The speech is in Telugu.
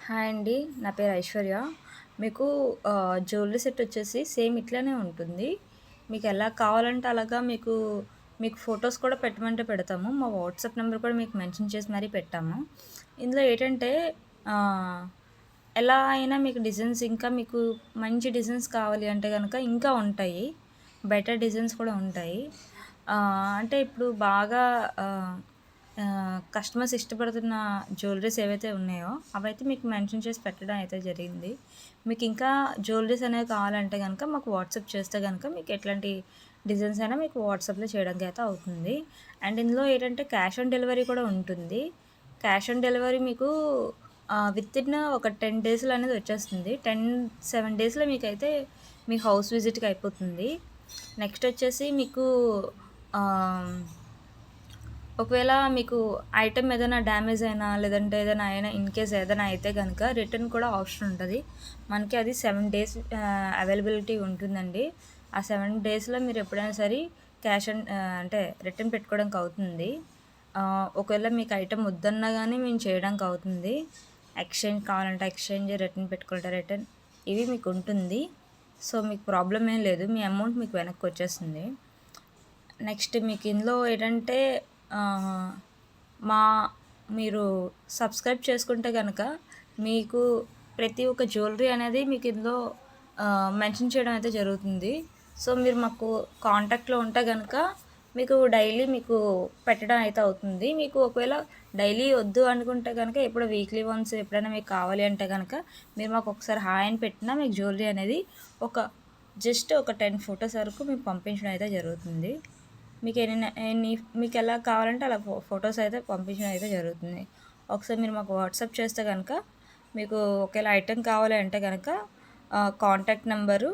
హాయ్ అండి. నా పేరు ఐశ్వర్య. మీకు జ్యువెలరీ సెట్ వచ్చేసి సేమ్ ఇట్లనే ఉంటుంది. మీకెలా కావాలంటే అలాగా మీకు ఫోటోస్ కూడా పెట్టమంటే పెడతాము. మా వాట్సాప్ నంబర్ కూడా మీకు మెన్షన్ చేసి మరీ పెట్టాము. ఇందులో ఏటంటే ఆహ్, ఎలా అయినా మీకు డిజైన్స్ ఇంకా మీకు మంచి డిజైన్స్ కావాలి అంటే గనక ఇంకా ఉంటాయి. బెటర్ డిజైన్స్ కూడా ఉంటాయి. అంటే ఇప్పుడు బాగా ఆహ్ కస్టమర్స్ ఇష్టపడుతున్న జ్యువెలరీస్ ఏవైతే ఉన్నాయో, అవైతే మీకు మెన్షన్ చేసి పెట్టడం అయితే జరిగింది. మీకింకా జ్యువెలరీస్ అనేవి కావాలంటే గనక మాకు వాట్సాప్ చేస్తే గనక మీకు ఎట్లాంటి డిజైన్స్ అయినా మీకు వాట్సాప్‌లో చేయడానికి అయితే అవుతుంది. అండ్ ఇందులో ఏంటంటే క్యాష్ ఆన్ డెలివరీ కూడా ఉంటుంది. క్యాష్ ఆన్ డెలివరీ మీకు వితిన్ ఒక 10 డేస్‌లో అనేది వచ్చేస్తుంది. 7 డేస్‌లో మీకైతే మీ హౌస్ విజిట్‌కి అయిపోతుంది. నెక్స్ట్ వచ్చేసి మీకు ఆహ్ ఒకవేళ మీకు ఐటెమ్ ఏదైనా డ్యామేజ్ అయినా, లేదంటే ఏదైనా అయినా ఇన్‌కేస్ ఏదైనా అయితే గనక రిటర్న్ కూడా ఆప్షన్ ఉంటది. మనకి అది 7 డేస్ అవైలబిలిటీ ఉంటుందండి. ఆ 7 డేస్‌లో మీరు ఎప్పుడైనా సరే అంటే రిటర్న్ పెట్టుకోవడానికి అవుతుంది. ఒకవేళ మీకు ఐటెమ్ వద్దన్నా గానీ మేము చేయడానికి అవుతుంది. ఎక్స్‌చేంజ్ కావాలంటే ఎక్స్‌చేంజ్, రిటర్న్ పెట్టుకుంటే రిటర్న్ ఇవి మీకుంటుంది. సో, మీకు ప్రాబ్లమ్ ఏం లేదు. మీ అమౌంట్ మీకు వెనక్కొచ్చేస్తుంది. నెక్స్ట్ మీకు ఇందులో ఏంటంటే ఆహ్, మా మీరు సబ్స్క్రైబ్ చేసుకుంటే గనక మీకు ప్రతి ఒక్క జ్యువెలరీ అనేది మీకు ఇందులో మెన్షన్ చేయడం అయితే జరుగుతుంది. సో, మీరు మాకు కాంటాక్ట్‌లో ఉంటే గనక మీకు డైలీ పెట్టడం అయితే అవుతుంది. మీకు ఒకవేళ డైలీ వద్దు అనుకుంటే గనక ఎప్పుడో వీక్లీ వన్స్ ఎప్పుడైనా మీకు కావాలి అంటే గనక మీరు మాకు ఒకసారి హాయ్ అని పెట్టినా మీకు జ్యువెలరీ అనేది ఒక జస్ట్ ఒక 10 ఫోటోస్ వరకు మీకు పంపించడం అయితే జరుగుతుంది. ఎన్ని మీకెలా కావాలంటే అలా ఫోటోస్ అయితే పంపించడం అయితే జరుగుతుంది. ఒకసారి మీరు మాకు వాట్సాప్ చేస్తే గనక మీకు ఒకవేళ ఐటెమ్ కావాలి అంటే గనక కాంటాక్ట్ నంబరు